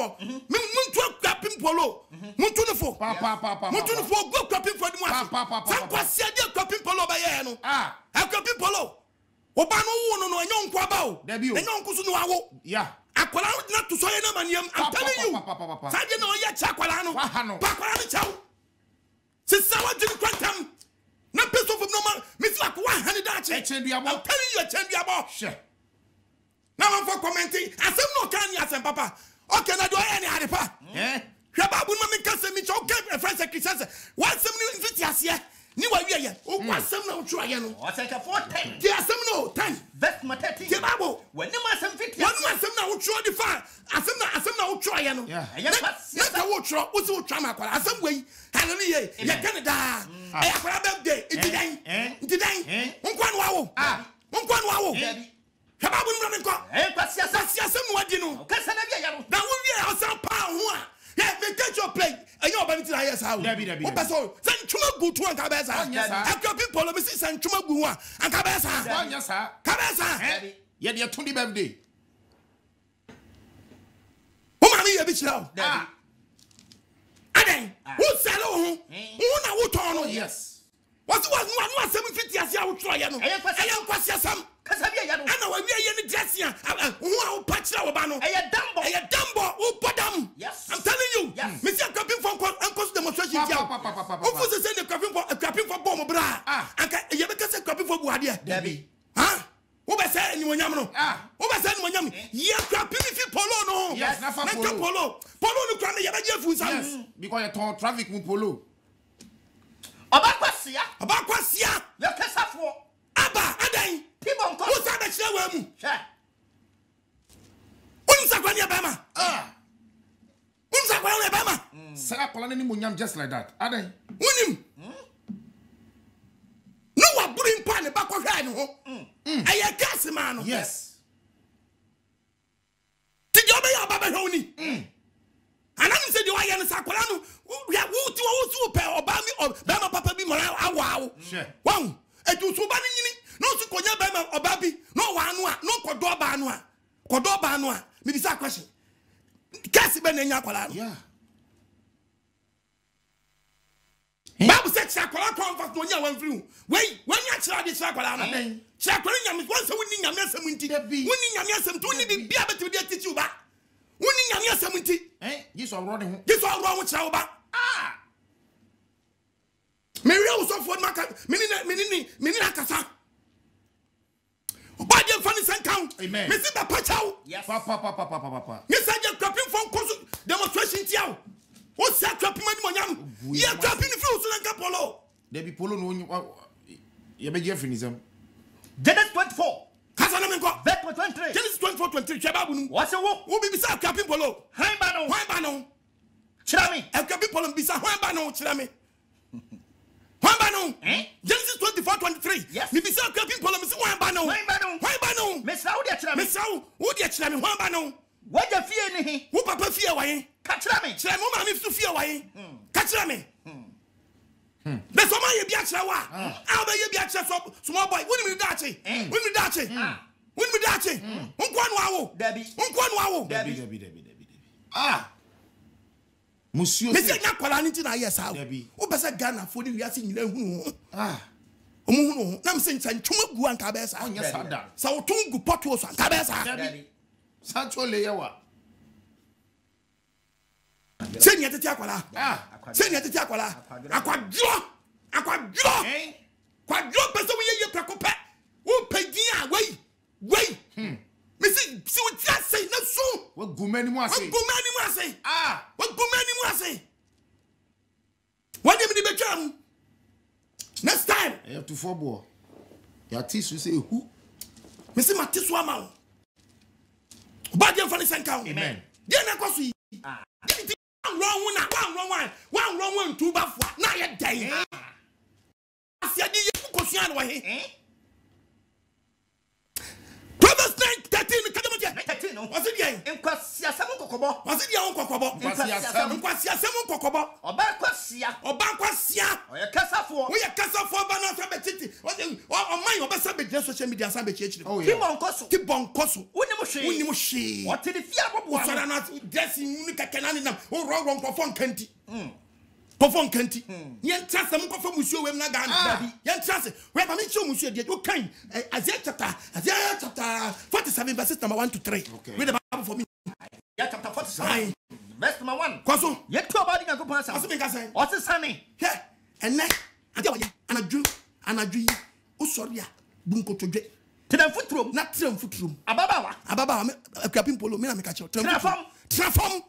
for. Muntu kwapim polo. Muntu no for. Muntu no for go kwapim for di mo ase. San kwase ade kwapim polo ba ye no. Kwapim polo. Oba no wo no enyo nkwa ba o. Enyo nkusu no awo. Yeah. Akwala na to so ye na maniam. I'm telling you. Sade na oye cha akwala no. Akwala no chawo. Sisawa jini kwantam. Na peso from normal. Miss like 100 dachi. I'm telling you a champion. Sure. Now I'm for commenting. I said no can you asem papa. Okay, na do any haripa. Eh? Shababu na me kase mi choke a friend secretary. What some new invite here? Ni wa wie ye. O kwa sem na utro ye no. O take 410. Ti asem no 10. Vet ma 30. Ti babo. When ma asem fit. When ma asem na utro the fa. Asem na utro ye no. Yeah. Na utro, o so utro ma kwala. Asem we. Hallelujah. Ye Canada. Eh akwara birthday. Itidan. Itidan. Unkwa no awo. Unkwa no awo. Shababu na me ko. Kwasi asem no adi no. Kasa na bia ya no. Na wo wie asem pa ho a. Yeah, me take your plate. And you're about to say yes, how? What person? Send Chuma Butu and Cabeza. After people, let me see Send Chuma Bua and Cabeza. Yes, sir. Cabeza. Yet you're 20 birthday. Who are you a bitch now? Aden, who sell who? Who know? Yes. What's the one 750 as you try? I am quite some. I know we are in dress here. Who patch our banner? A dumbo, who put them. Yes, I'm telling you. Yes, Mr. Crapping for Uncle demonstration. Who was the same crapping for bomb bra? And you because a crapping for Guardia. Debbie. Huh? Who was saying when Yamno? Who was saying when Yam? Yeah, crapping if you polo no. Yes, not polo. Polo no can yes, because you told traffic with polo. About Quasia. Your Casafo. Abba, Aden. People who said that you were. Unsakwanya Bama. Unsakwanya Bama. Sarah Polani Munyam just like that. Aden. Unim. No one bring pan back of her. I gas man. Yes. Did you be a Baba Honi? And I'm saying you are in Sakwano. We have who to Obama or Bama Papa be Mora. Wow. Wow. And you so bad. No to Konya Bama or Babi. No one, no Kodoba Noa. Kodoba Noa. Maybe that question. Cassie Ben and Yakola. Yeah. Babu said Sakola comfort when you went through. Wait, when you try this Sakola, Sakola is once a winning a mess of winter. Winning a mess of 20 be able to get you back. Winning a mess of winter. Eh? You saw running. You saw wrong with Sauba. Ah! Mary also for Maca, Minina Casa. But you funny send count. Amen. Mr. Pachao. Yes. Papa. Yes, I just dropping from course demonstration. Tiao. What's that dropping money? You're dropping the fruits like a polo. There be polo no you be Jeffinism. Genesis 24. Casanamenco. That 23. Genesis 24:23. Chababu. What's a walk? Who be beside Capin Polo? Why Chirami. El Capin Polo beside Wambano, Chirami. Wambano. Genesis 24:23. Yes. Me beside Capin Polo, Miss Wambano. Miss Audia, Miss Au, Udia Chirami, Wambano. What you fear me? Who papa fear away? Catch me. Chiramo, if to fear away. Catch me. That's all my Biachawa. I'll be a Biacha small boy. Wouldn't be Dachi. Wouldn't be Dachi. Wouldn't be Dachi. Unquan Debbie. Debbie. Ah. Monsieur, Monsieur Nakolanity, yes, how Debbie. Who was a gunner for the Yasin? Ah. Nam saying Chumagu and Cabeza. Yes, I done. So Tungu Potos and Cabeza. Sancho Lewa. Send you to Taquala. Send you to Taquala. Aquadro. Quadro, person we are preoccupied. Who pay dear? Wait. Missy, see what just say, no so. What Gumani was say? What Gumani was say? What do you become? Next time, I have to forbear. Your teeth will say, who? Missy Matiswama. But you're funny, amen. Then I go see. One wrong, two buff. Now you're dying. I said, you go see away. Proverbs 9:13. Was it Kokobo? Was it your Uncle Kobo? Was it your Uncle Kobo? kwasia. Oya kasafo. We ya kasafo ba na so be titi. O man obesa be gyina social media san be chichire. Ti bonkoso. Woni mo hwe. O te de fia bobo. So na dressing unu kakena ni nam. O ro nkofo nkanti. Kofo nkanti. Ye ntrase mo kofo musuo wem na Ghana. Ye ntrase. We ba me chi musuo de o kan Isaiah chapter 47 verses number 1 to 3. Read the Bible for me. Isaiah chapter 47. Verse number 1. Kwaso. Ye to about the Nyankopon asa. Aso me ka say. O te sane. He. Ene. Ade oye. Anadwu. O sori a bunkotodwe. Tram futrum. Na tram futrum. Ababa me akuapim polo me na me ka che. Trafom.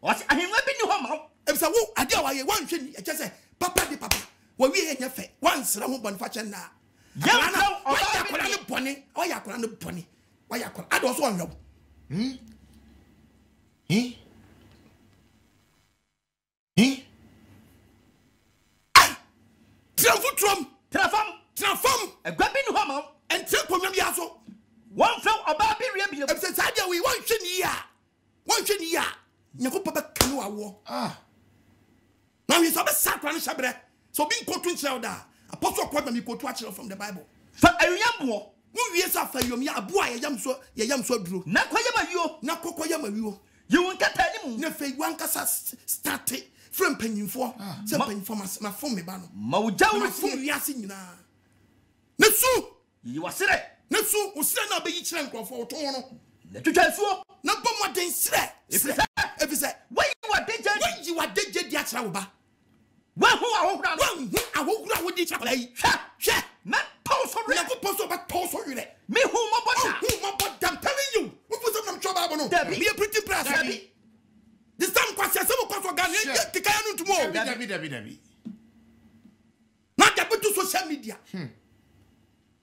O se ahemwa bi ni ho ma. Ebisa wo ade awaye wan hwe ni e che say papa de papa. Wa wi he nya fe. Wan sra ho bon fa che na. Yakra oya ne boni. Oya akora ne boni. Oya akora. Ade o so onwo. Trafom. Egwa bi ni ho ma. Enti pomam ya so. Wan fe oba bi ria bi. Ebisa sadia we wan hwe ni ya. Wan hwe ni ya. Nyako papa kanu awo. Now we so be sakra no shabre. So be kotu nchira da. Apostle Paul me kotu achira from the Bible. Fa ayuyambo. Mu wie sa fa yom ya abo a yam so aduro. Na koyama wiyo. Na kokoyama wiyo. You nkata ni mu. Na fe wan kasa start from panyimfo. Se panyimfo ma fom me ba no. Ma wujawru fom wiase nyina. Na su. Yi wasire. Na su usire na be yi kire nkrofo oto no. Na twetwa suo. Na bom den sire. Efise. Why you are dead di achira wo ba. Wa hu ahohura wo di chakala yi. Hwe. Na posori. Na poso ba poso yire. Me hu mo boda. Hu mo boda. I'm telling you. Wo put some trouble abo no. Me a pretty press. This time kwase se mo kwaso Ghana e tikaya no ntumo. Dabi. Na da betu social media.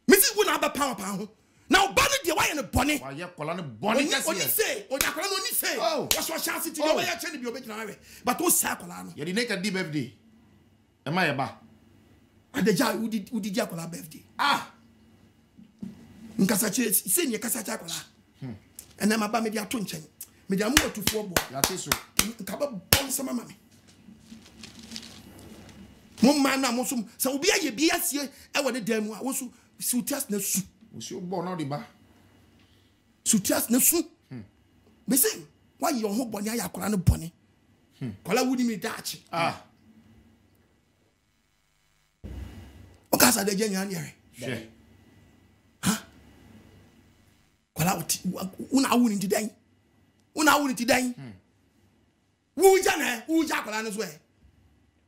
Misi wo na ba power pa ho. Now body de why in bone. Why you kola ne bone just say. O ya kola no ni say. What's your chance to do why you change be obekina we. But o say kola no. You dey make a deep birthday. Am I ba? Adeja udi dia kola birthday. Nkasa che say ni kasa cha kola. And am ba me dia to nchen. Me dia mu otufo bo. Ya te so. Nkaba bon sama mama. Mo man na mo so se obi aye bi asie e wo de dan mu a wo so sutias na su. Osi ogbo na odi ba. Sutias na su. Me say why your ho boni ayakora no boni. Kola wudi mi dachi. Okasa de jenya nyere. She. Kola una wuni ti dan. Una wuni ti dan. Wuja na, wuja kola no so e.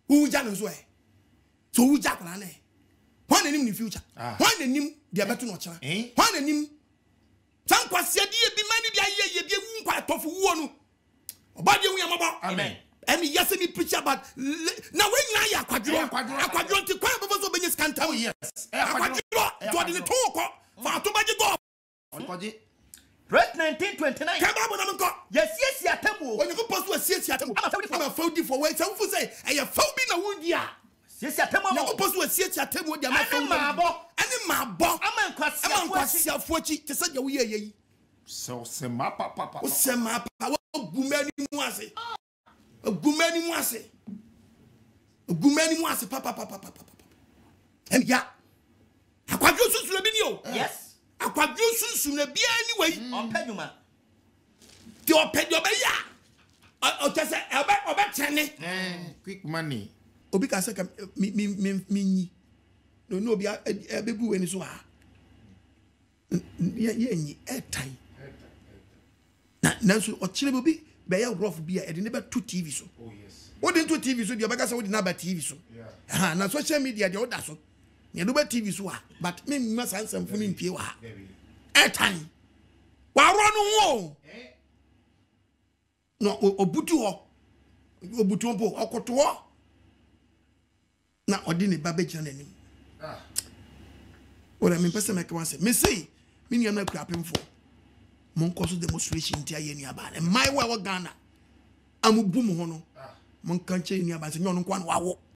Wuja no so e. So wuja kola na e. Why name in future? Why the name the better no chana? Why the name? Some kwasia die bi mani bia ye bi wu kwa tofu wo no. Obade wu yamaba. Amen. And yes me preach about now when na ya akwadwo ti kwa baba so benye skanta. Oh yes. Akwadwo to the talk for to baje go. Onkoje. Right 1929. Kaba bo na mko. Yes atemu. Onye ko post we atemu. Ama faudi for way. Some fu say e ya faudi na wudi a. Yes atemu. Na ko post we atemu dia ma faudi. Ani mabo. Ama nkwasia fuachi te se dia wo ye. So se ma papa. O se ma papa wo gumani mu ase. Gumani mu ase. Gumani mu ase papa. Em ya. Akwadwo susu le bi ni o. Yes. Akwadwo susu na bia ni wei. Ompadwuma. Ti opedi obeya. O tese obe trene. Quick money. Obi ka se ka mi nyi. No obi ebegu we ni so ha. Ye nyi etai. Na so o chire obi be ya rough bi e de ne be to TV so. Oh yes. O de to TV so de obi ka se o de na ba TV so. Yeah. Na social media de o da so. Ne do be TV so ha. But me ma sansam fu ni mpie wa. Etai. Wa ro no wo. No obutu ho. Obutu mpo okoto ho. Na odi ne ba be gina nanim. Ora me pese make wan say me say me nua na kuapem fo mon koso demonstration ti aye ni aba e mai wa Ghana amubu mu ho no mon kan che ni aba se nyo no kwa no wawo